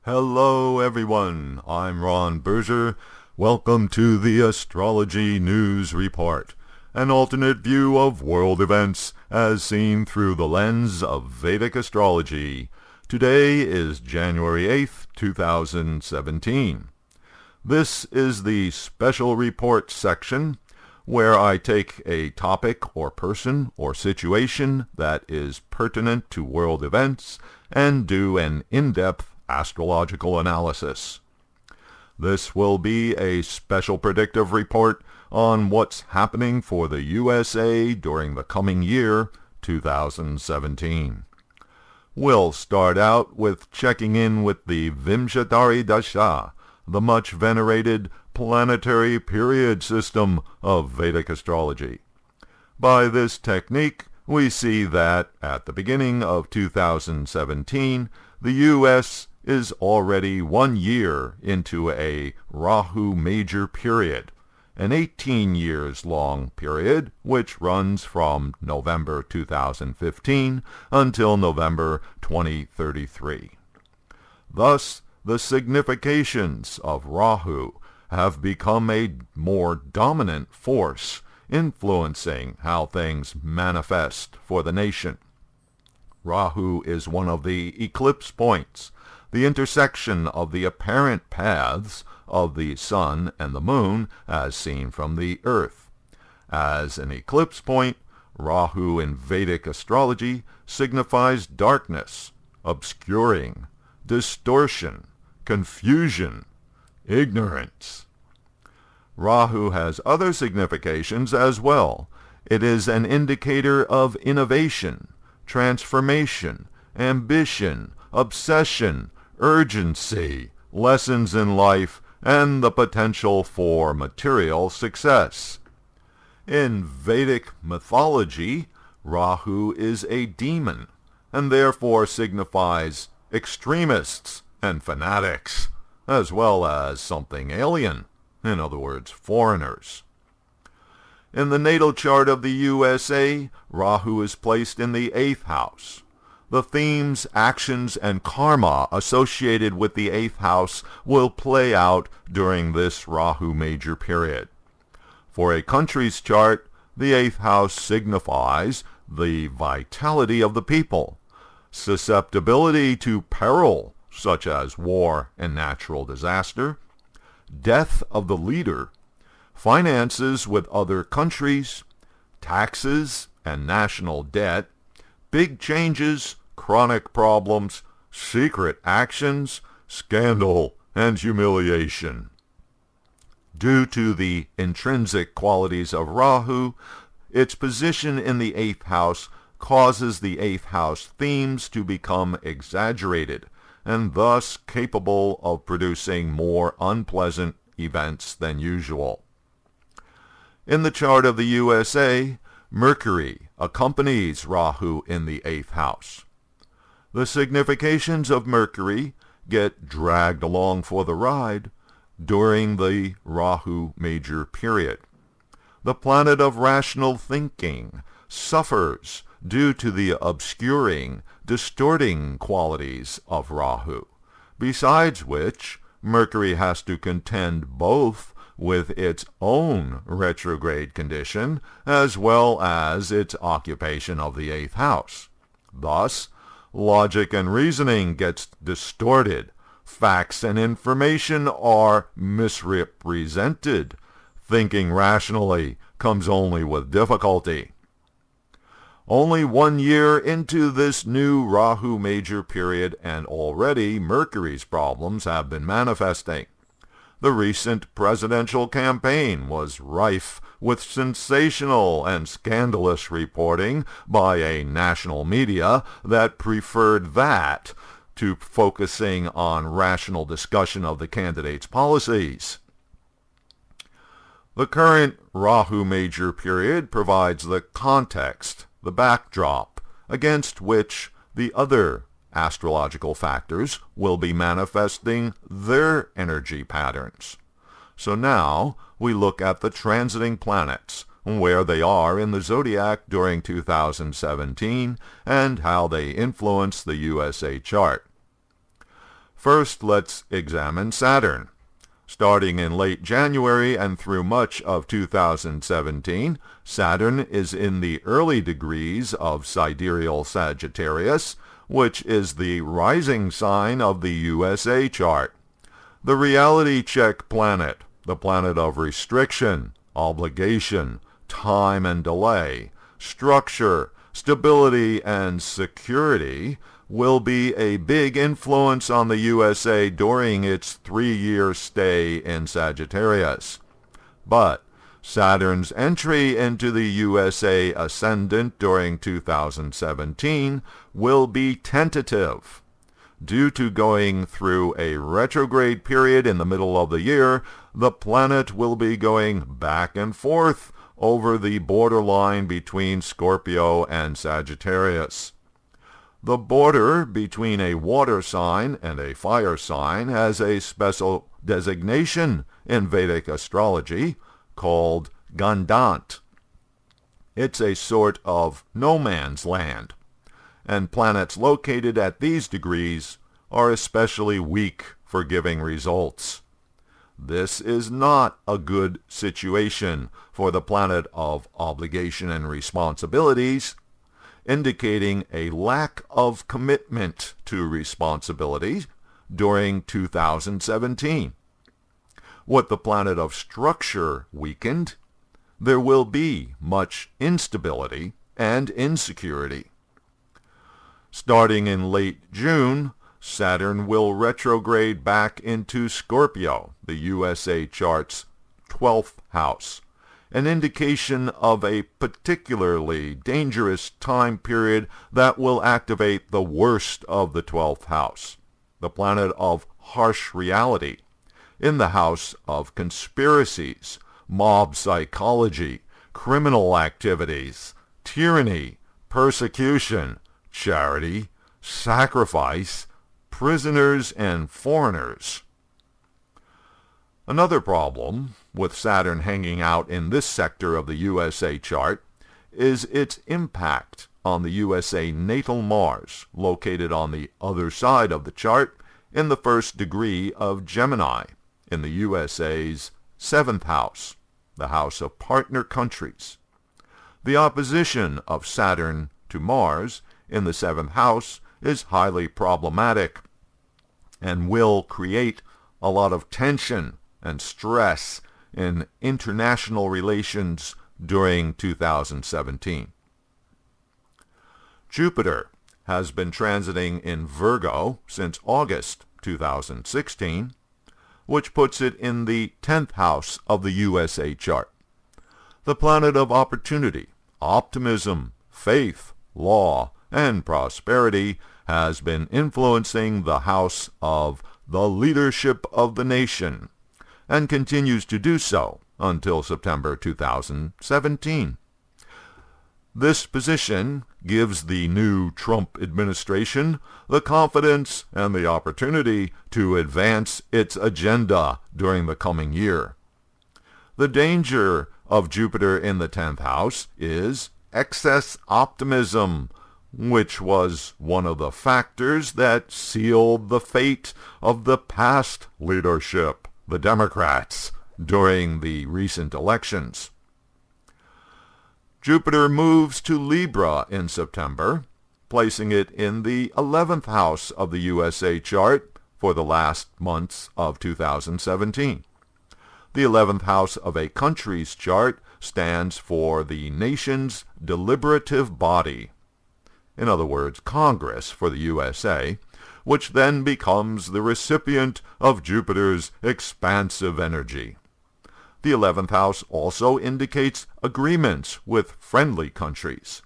Hello everyone, I'm Ron Berger. Welcome to the Astrology News Report, an alternate view of world events as seen through the lens of Vedic astrology. Today is January 8th, 2017. This is the special report section where I take a topic or person or situation that is pertinent to world events and do an in-depth astrological analysis. This will be a special predictive report on what's happening for the USA during the coming year, 2017. We'll start out with checking in with the Vimshatari Dasha, the much venerated planetary period system of Vedic astrology. By this technique, we see that at the beginning of 2017, the U.S. is already 1 year into a Rahu Major Period, an 18 years long period which runs from November 2015 until November 2033. Thus, the significations of Rahu have become a more dominant force, influencing how things manifest for the nation. Rahu is one of the eclipse points, the intersection of the apparent paths of the sun and the moon as seen from the earth. As an eclipse point, Rahu in Vedic astrology signifies darkness, obscuring, distortion, confusion, ignorance. Rahu has other significations as well. It is an indicator of innovation, transformation, ambition, obsession, urgency, lessons in life, and the potential for material success. In Vedic mythology, Rahu is a demon, and therefore signifies extremists and fanatics, as well as something alien, in other words, foreigners. In the natal chart of the USA, Rahu is placed in the 8th house. The themes, actions, and karma associated with the 8th house will play out during this Rahu Major Period. For a country's chart, the 8th house signifies the vitality of the people, susceptibility to peril, such as war and natural disaster, death of the leader, finances with other countries, taxes and national debt, big changes, chronic problems, secret actions, scandal, and humiliation. Due to the intrinsic qualities of Rahu, its position in the 8th house causes the 8th house themes to become exaggerated and thus capable of producing more unpleasant events than usual. In the chart of the USA, Mercury accompanies Rahu in the 8th house. The significations of Mercury get dragged along for the ride during the Rahu Major Period. The planet of rational thinking suffers due to the obscuring, distorting qualities of Rahu, besides which Mercury has to contend both with its own retrograde condition as well as its occupation of the 8th house. Thus, logic and reasoning gets distorted, facts and information are misrepresented, thinking rationally comes only with difficulty. Only 1 year into this new Rahu Major Period, and already Mercury's problems have been manifesting. The recent presidential campaign was rife with sensational and scandalous reporting by a national media that preferred that to focusing on rational discussion of the candidates' policies. The current Rahu Major Period provides the context, the backdrop, against which the other astrological factors will be manifesting their energy patterns. So now we look at the transiting planets, where they are in the zodiac during 2017, and how they influence the USA chart. First, let's examine Saturn. Starting in late January and through much of 2017, Saturn is in the early degrees of sidereal Sagittarius, which is the rising sign of the USA chart. The reality check planet, the planet of restriction, obligation, time and delay, structure, stability, and security, will be a big influence on the USA during its 3-year stay in Sagittarius. But Saturn's entry into the USA ascendant during 2017 will be tentative. Due to going through a retrograde period in the middle of the year, the planet will be going back and forth over the borderline between Scorpio and Sagittarius. The border between a water sign and a fire sign has a special designation in Vedic astrology called Gandant. It's a sort of no man's land, and planets located at these degrees are especially weak for giving results. This is not a good situation for the planet of obligation and responsibilities, indicating a lack of commitment to responsibility during 2017. With the planet of structure weakened, there will be much instability and insecurity. Starting in late June, Saturn will retrograde back into Scorpio, the USA chart's 12th house, an indication of a particularly dangerous time period that will activate the worst of the 12th house, the planet of harsh reality, in the house of conspiracies, mob psychology, criminal activities, tyranny, persecution, charity, sacrifice, prisoners, and foreigners. Another problem with Saturn hanging out in this sector of the USA chart is its impact on the USA natal Mars, located on the other side of the chart in the first degree of Gemini, in the USA's 7th house, the house of partner countries. The opposition of Saturn to Mars in the 7th house is highly problematic and will create a lot of tension and stress in international relations during 2017. Jupiter has been transiting in Virgo since August 2016, which puts it in the 10th house of the USA chart. The planet of opportunity, optimism, faith, law, and prosperity has been influencing the house of the leadership of the nation, and continues to do so until September 2017. This position gives the new Trump administration the confidence and the opportunity to advance its agenda during the coming year. The danger of Jupiter in the 10th house is excess optimism, which was one of the factors that sealed the fate of the past leadership, the Democrats, during the recent elections. Jupiter moves to Libra in September, placing it in the 11th house of the USA chart for the last months of 2017. The 11th house of a country's chart stands for the nation's deliberative body, in other words, Congress for the USA, which then becomes the recipient of Jupiter's expansive energy. The 11th house also indicates agreements with friendly countries.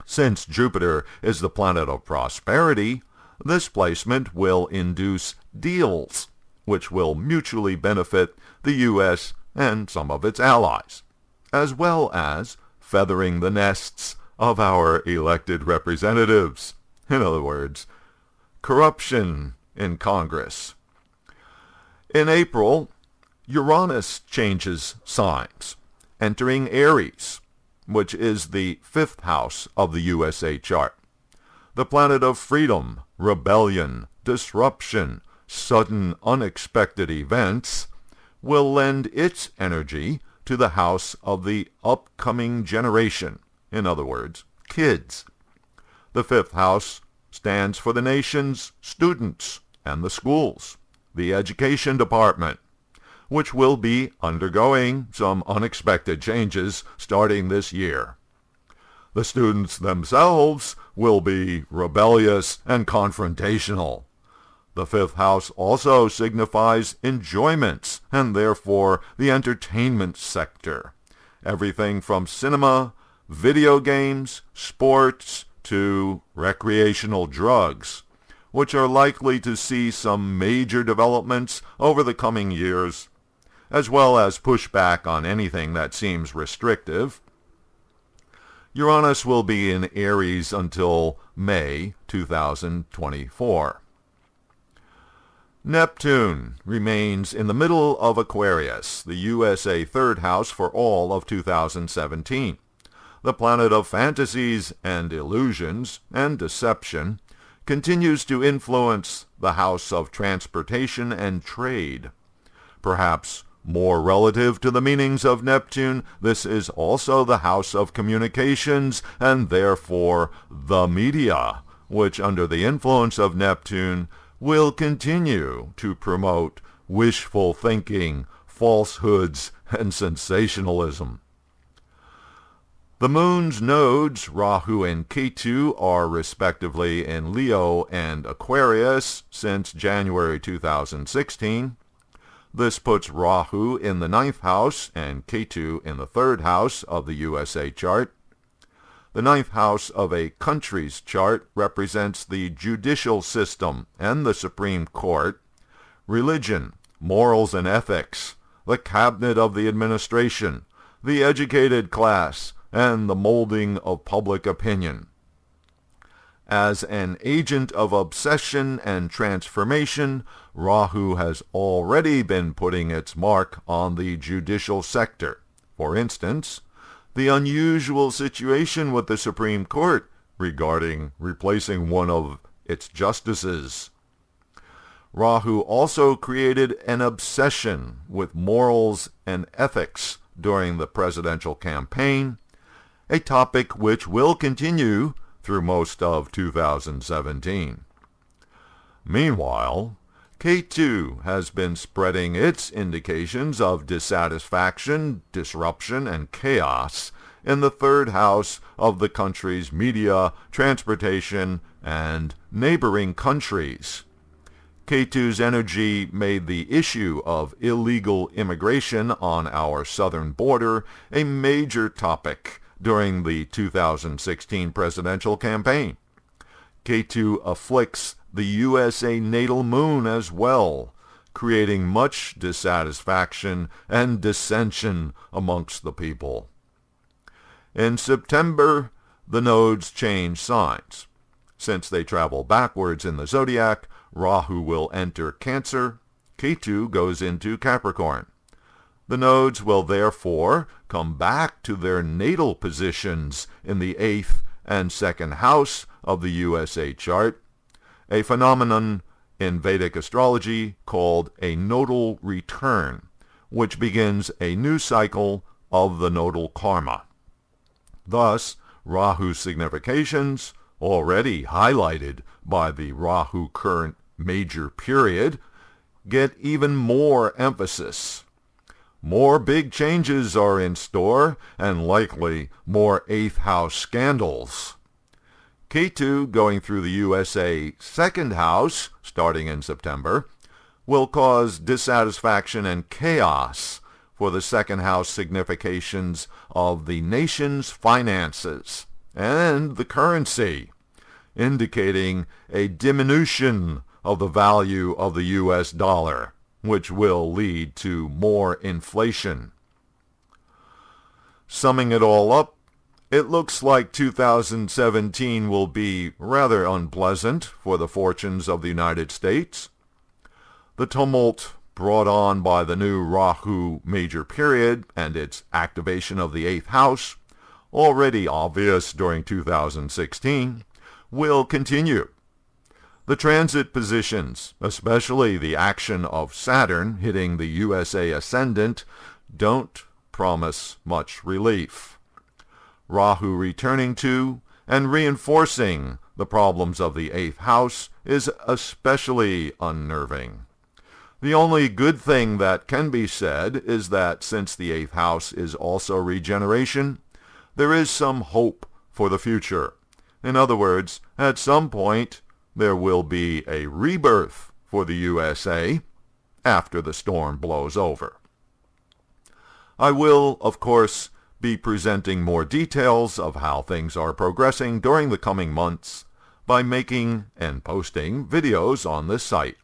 Since Jupiter is the planet of prosperity, this placement will induce deals, which will mutually benefit the U.S. and some of its allies, as well as feathering the nests of our elected representatives. In other words, corruption in Congress. In April, Uranus changes signs, entering Aries, which is the 5th house of the USA chart. The planet of freedom, rebellion, disruption, sudden unexpected events, will lend its energy to the house of the upcoming generation, in other words, kids. The fifth house stands for the nation's students and the schools, the education department, which will be undergoing some unexpected changes starting this year. The students themselves will be rebellious and confrontational. The fifth house also signifies enjoyments and therefore the entertainment sector. Everything from cinema, video games, sports, to recreational drugs, which are likely to see some major developments over the coming years, as well as pushback on anything that seems restrictive. Uranus will be in Aries until May 2024. Neptune remains in the middle of Aquarius, the USA third house for all of 2017. The planet of fantasies and illusions and deception continues to influence the house of transportation and trade. Perhaps more relative to the meanings of Neptune, this is also the house of communications and therefore the media, which under the influence of Neptune will continue to promote wishful thinking, falsehoods, and sensationalism. The moon's nodes, Rahu and Ketu, are respectively in Leo and Aquarius since January 2016. This puts Rahu in the 9th house and Ketu in the 3rd house of the USA chart. The 9th house of a country's chart represents the judicial system and the Supreme Court, religion, morals and ethics, the cabinet of the administration, the educated class, and the molding of public opinion. As an agent of obsession and transformation, Rahu has already been putting its mark on the judicial sector. For instance, the unusual situation with the Supreme Court regarding replacing one of its justices. Rahu also created an obsession with morals and ethics during the presidential campaign, a topic which will continue through most of 2017. Meanwhile, Ketu has been spreading its indications of dissatisfaction, disruption, and chaos in the 3rd house of the country's media, transportation, and neighboring countries. Ketu's energy made the issue of illegal immigration on our southern border a major topic during the 2016 presidential campaign. Ketu afflicts the USA natal moon as well, creating much dissatisfaction and dissension amongst the people. In September, the nodes change signs. Since they travel backwards in the zodiac, Rahu will enter Cancer, Ketu goes into Capricorn. The nodes will therefore come back to their natal positions in the 8th and 2nd house of the USA chart, a phenomenon in Vedic astrology called a nodal return, which begins a new cycle of the nodal karma. Thus, Rahu's significations, already highlighted by the Rahu current major period, get even more emphasis. More big changes are in store, and likely more 8th house scandals. Ketu, going through the USA 2nd house, starting in September, will cause dissatisfaction and chaos for the 2nd house significations of the nation's finances and the currency, indicating a diminution of the value of the US dollar, which will lead to more inflation. Summing it all up, it looks like 2017 will be rather unpleasant for the fortunes of the United States. The tumult brought on by the new Rahu Major Period and its activation of the 8th house, already obvious during 2016, will continue. The transit positions, especially the action of Saturn hitting the USA ascendant, don't promise much relief. Rahu returning to and reinforcing the problems of the 8th house is especially unnerving. The only good thing that can be said is that since the 8th house is also regeneration, there is some hope for the future. In other words, at some point, there will be a rebirth for the USA after the storm blows over. I will, of course, be presenting more details of how things are progressing during the coming months by making and posting videos on this site.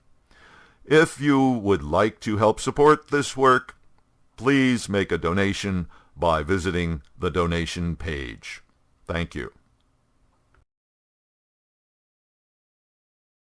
If you would like to help support this work, please make a donation by visiting the donation page. Thank you.